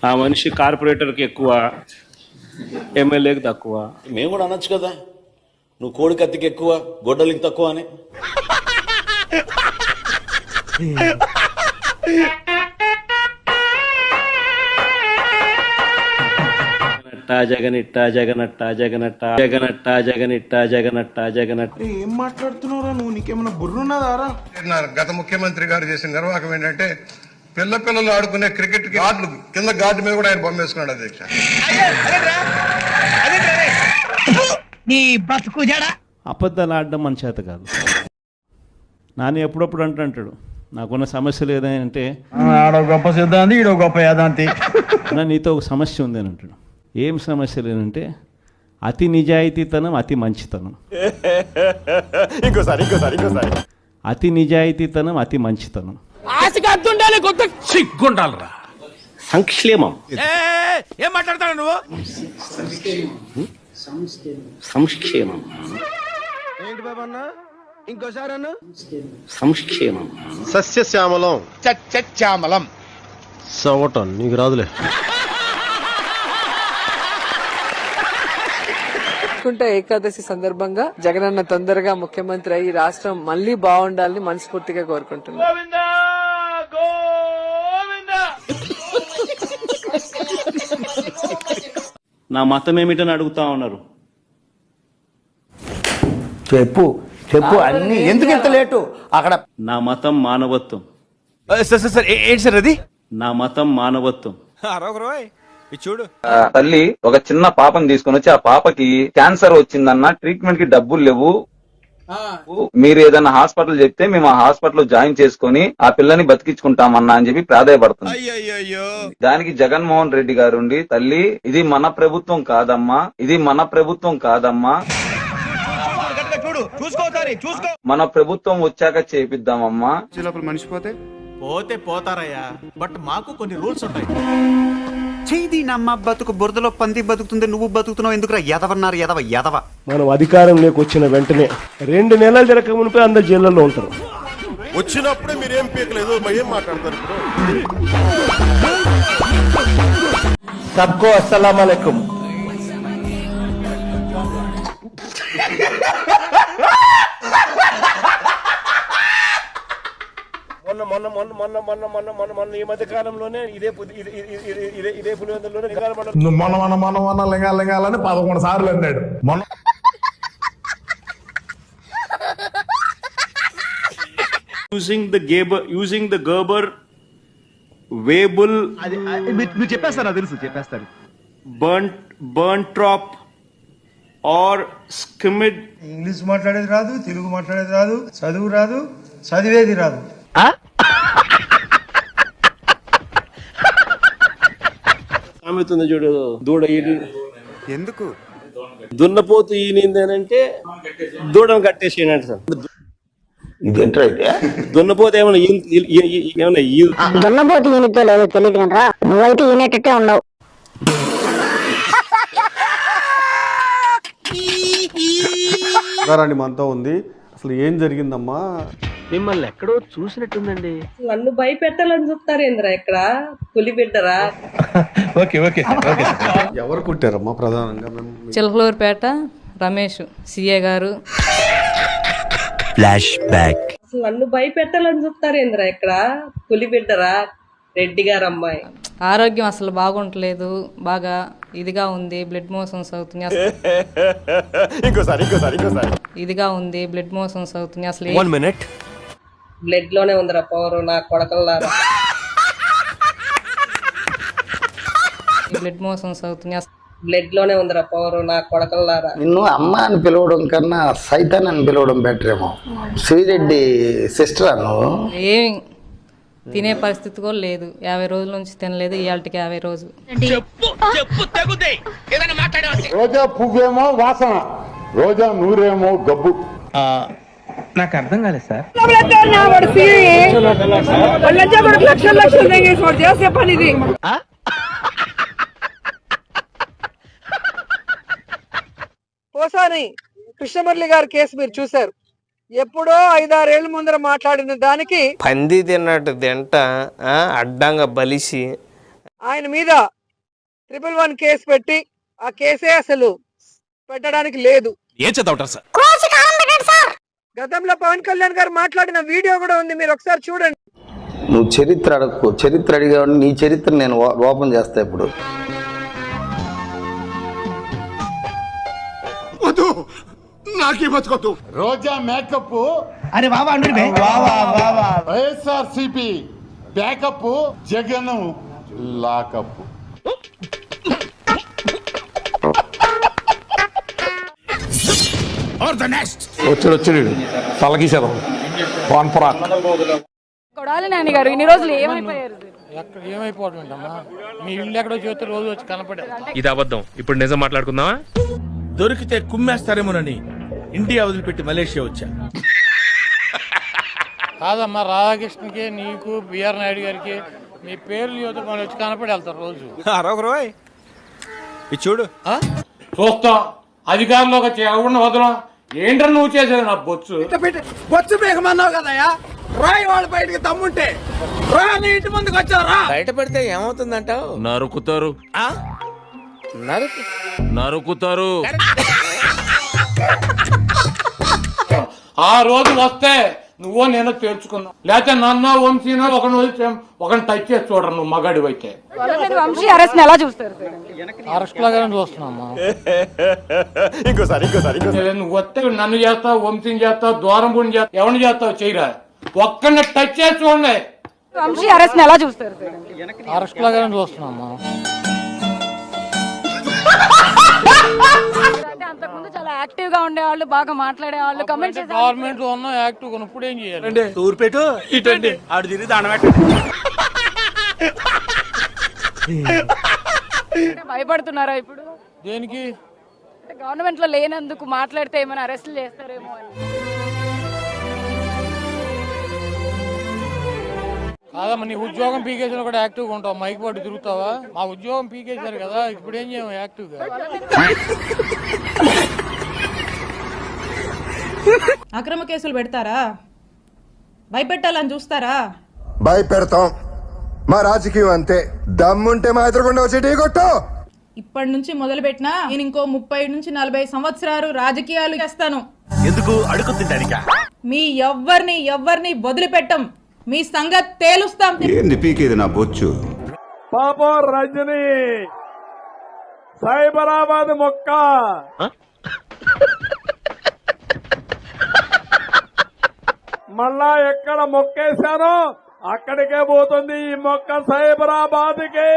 ఆ మనిషి కార్పొరేటర్కి ఎక్కువ, ఎమ్మెల్యేకి తక్కువ. మేము కూడా అనొచ్చు కదా, నువ్వు కోడి కత్తికి ఎక్కువ గొడ్డలికి తక్కువ అని. జగనట్ట జగనట్ట జగనట్ట జగనట్ట జగనిట్ట జగనట్ట జగనట్ట. ఏం మాట్లాడుతున్నారా నువ్వు? నీకేమైనా బుర్రున్నదారా? గత ముఖ్యమంత్రి గారు చేసిన నిర్వాహకం ఏంటంటే పిల్లలు ఆడుకునే క్రికెట్ గార్డులు కింద గార్డు మీద కూడా ఆయన బొమ్మ వేసుకున్నాడు అధ్యక్ష. అబద్ధాలు ఆడడం మన చేత కాదు. నాని ఎప్పుడప్పుడు అంటాడు, నాకున్న సమస్యలు ఏదంటే ఆడో గొప్ప సిద్ధాంతి, ఈడో గొప్ప యాదాంతి. నీతో ఒక సమస్య ఉంది అని అంటాడు. ఏం సమస్యలు ఏంటంటే అతి నిజాయితీతనం, అతి మంచితనం. ఇంకోసారి అతి నిజాయితీతనం, అతి మంచితనం. సిగ్గుండాలరా. సంక్షేమం. ఏం మాట్లాడతాడు నువ్వు? సంక్షేమం. ఏంటి బాబా అన్న? ఇంకోసారి అన్న. సంక్షేమం. సస్యశ్యామలం. శ్యామలం. సవటం నీకు రాదులే. వైకుంఠ ఏకాదశి సందర్భంగా జగనన్న తొందరగా ముఖ్యమంత్రి అయ్యి రాష్ట్రం మళ్లీ బాగుండాలని మనస్ఫూర్తిగా కోరుకుంటున్నాను. నా మతం ఏమిటని అడుగుతా ఉన్నారు. చెప్పు చెప్పు అన్ని ఎందుకు ఇంత లేటు అక్కడ? నా మతం మానవత్వం. సార్ ఏంటి సార్ అది? నా మతం మానవత్వం. చూడు, తల్లి ఒక చిన్న పాపని తీసుకుని వచ్చి, ఆ పాపకి క్యాన్సర్ వచ్చిందన్న, ట్రీట్మెంట్ కి డబ్బులు లేవు, మీరు ఏదైనా హాస్పిటల్ చెప్తే మేము ఆ హాస్పిటల్ జాయిన్ చేసుకుని ఆ పిల్లని బతికించుకుంటామన్నా అని చెప్పి ప్రాధాయపడుతుంది. దానికి జగన్మోహన్ రెడ్డి గారు ఉండి, తల్లి ఇది మన ప్రభుత్వం కాదమ్మా, ఇది మన ప్రభుత్వం కాదమ్మా, మన ప్రభుత్వం వచ్చాక చేపిద్దామమ్మా. మనిషి పోతే పోతారయ్యా, బట్ మాకు కొన్ని రూల్స్ ఉంటాయి. చేయి నమ్మ బతుకు బురదలో పంది బతుకుతుంది, నువ్వు బతుకుతున్నావు ఎందుకురా? ఎదవన్నారు ఎదవ. మనం అధికారంలోకి వచ్చిన వెంటనే 2 నెలలు జరగక మునిపే అందరు జైళ్ళలో ఉంటారు. వచ్చినప్పుడే మీరేం పీకలేదు, ఏం మాట్లాడతారు? సబ్కో అస్సలాం అలైకుం. మొన్న ఈ మధ్య కాలంలోనే ఇదే పులివెందులోనే మన లింగాలని 11 సార్లు అన్నాడు. మొన్న using the Gerber Weibull మీరు చెప్పేస్తారు, తెలుసు చెప్పేస్తారు. Berntrop or skimmed. ఇంగ్లీష్ మాట్లాడేది రాదు, తెలుగు మాట్లాడేది రాదు, చదువు రాదు, చదివేది రాదు. సామెతుంది చూడు, దూడ ఎందుకు దున్నపోతు ఈనిందేనంటే దూడను కట్టేసేయండి సార్. ఇదేంట్రా అయితే? దున్నపోతు ఏమన్నా దున్నపోతు ఈయనతో లేదో తెలియదు కనరా, నువ్వైతే ఈనేటట్టే ఉండవు. మనతో ఉంది. అసలు ఏం జరిగిందమ్మా? మిమ్మల్ని ఎక్కడో చూసినట్టుందండి. నన్ను భయపెట్టాలని చూస్తారేంద్రా? ఇక్కడ పులి బిడ్డరా? ఎవరు కుట్టారమ్మా ప్రధానంగా? చిలకలూరుపేట రమేష్ సిఏ గారు. Flash back. అసలు నన్ను భయపెట్టాలని చూస్తారేంద్రా? ఇక్కడ పులి బిడ్డరా? రెడ్డి గారు అమ్మాయి. ఆరోగ్యం అసలు బాగుంటలేదు, బాగా ఇదిగా ఉంది, బ్లడ్ మోషన్స్ అవుతుంది. ఇంకోసారి ఇదిగా ఉంది, బ్లడ్ మోషన్స్ అవుతుంది. అసలు 1 minute. బ్లడ్ లోనే ఉందిరా పవర్. నా కొడకల్లారా బ్లడ్ మోషన్స్ అవుతుంది. బ్లడ్ లోనే ఉందిరా పవర్. నా కొడకల్లారా నిన్ను అమ్మ అని పిలవడం కన్నా సైతాన్ అని పిలవడం బెటర్ ఏమో. శ్రీరెడ్డి సిస్టర్ నువ్వు. ఏం తినే పరిస్థితి కూడా లేదు. 50 రోజుల నుంచి తినలేదు, ఇవాళకి 50 రోజులు. రోజా పువ్వేమో వాసన, రోజా నూరేమో గబ్బు. నాకు అర్థం కాలేదు సార్. ఓసారి కృష్ణమురళి గారి కేసు మీరు చూశారు. ఎప్పుడో 5-6 ఏళ్ల ముందర మాట్లాడిన దానికి పంది తిన్నట్టు తింట అడ్డంగా బలిసి ఆయన మీద 111 కేసు పెట్టి ఆ కేసే అసలు పెట్టడానికి లేదు. ఏం చదవటారు సార్? గతంలో పవన్ కళ్యాణ్ గారు మాట్లాడిన వీడియో కూడా ఉంది, మీరు ఒకసారి చూడండి. నువ్వు చరిత్ర అడగకు, చరిత్ర అడిగా నీ చరిత్ర నేను ఓపెన్ చేస్తా ఇప్పుడు. నాకే బతుకొద్దు. రోజా మేకప్ అరే బాబా వైఎస్ఆర్సీపీ బ్యాకప్, జగన్ లాకప్. వచ్చాడు తలగీసేదాం కొడాలి నాని గారు ఇన్ని రోజులు ఏమైపోయారు? ఏమైపోతుందమ్మా, మీ ఇల్లు ఎక్కడో చూస్తే రోజు వచ్చి కనపడే. ఇది అబద్ధం. ఇప్పుడు నిజం మాట్లాడుకుందామా? దొరికితే కుమ్మేస్తారేమోనని ఇండియా వదిలిపెట్టి మలేషియా వచ్చా. కాదమ్మా, రాధాకృష్ణకి నీకు బిఆర్ నాయుడు గారికి మీ పేర్లు యువత మనం వచ్చి కనపడి వెళ్తారు రోజు. ఇది చూడు. చూస్తాం, అధికారంలోకి వచ్చి ఎవరిని వదలం. ఏంటని నువ్వు చేసేది నా బొచ్చు బొచ్చు బేగమన్నావు కదయా, రాయి వాడు బయటికి తమ్ముంటే రా, నీ ఇంటి ముందుకు వచ్చారా? బయట పెడితే ఏమవుతుందంటావు? నరుకుతారు. నరుకుతారు. ఆ రోజు వస్తే నువ్వు నేను తేల్చుకున్నావు, లేకపోతే నన్ను వంశీనో ఒకరిని టచ్ చేసి చూడరు. నువ్వు మగాడి అయితే వంశీ అరెస్ట్ ఎలా చూస్తారు? అరెస్ట్ లాగానే చూస్తున్నామ్మా. నువ్వు వస్తే నన్ను చేస్తావు, వంశీని చేస్తావు, దూరం పుణ్యం చేస్తావు, ఎవరిని చేస్తావు చేయరా. ఒక్కరిని టచ్ చేసి చూడండి. వంశీ అరెస్ట్ ఎలా చూస్తారు? అరెస్ట్ లాగానే చూస్తున్నామ్మా. అంతకుముందు చాలా యాక్టివ్ గా ఉండేవాళ్ళు, బాగా మాట్లాడేవాళ్ళు, కమెంట్ గవర్నమెంట్ లో ఉన్న యాక్టివ్ ఇప్పుడు ఏం చేయాలి? తూర్పేటు ఇటండి ఆడు తిరిగి దానబెట్టు. భయపడుతున్నారా ఇప్పుడు? దేనికి? గవర్నమెంట్ లో లేనందుకు మాట్లాడితే ఏమైనా అరెస్టులు చేస్తారేమో అని. కాదమ్మా, నీ ఉద్యోగం పీకేసిన కూడా యాక్టివ్గా ఉంటావు, మైక్ పట్టు తిరుగుతావా? మా ఉద్యోగం పీకేశారు కదా, ఇప్పుడు ఏం చేయము యాక్టివ్గా. అక్రమ కేసులు పెడతారా? భయపెట్టాలని చూస్తారా? భయపెడతాం. మా రాజకీయం అంతే. దమ్ముంటే మా ఎదురుకుండా వచ్చి టీ కొట్టు. ఇప్పటి నుంచి మొదలు పెట్టినా నేను ఇంకో 30 నుంచి 40 సంవత్సరాలు రాజకీయాలు చేస్తాను. ఎందుకు అడుగుతుంటానిక? మీ ఎవ్వరిని వదిలిపెట్టం. మీ సంగతి తేలుస్తాం. ఏంది పీకేది నా బొచ్చు? పాపం రజని సైబరాబాద్ మొక్క మళ్ళా ఎక్కడ మొక్కేశానో అక్కడికే పోతుంది ఈ మొక్క, సైబరాబాద్కి.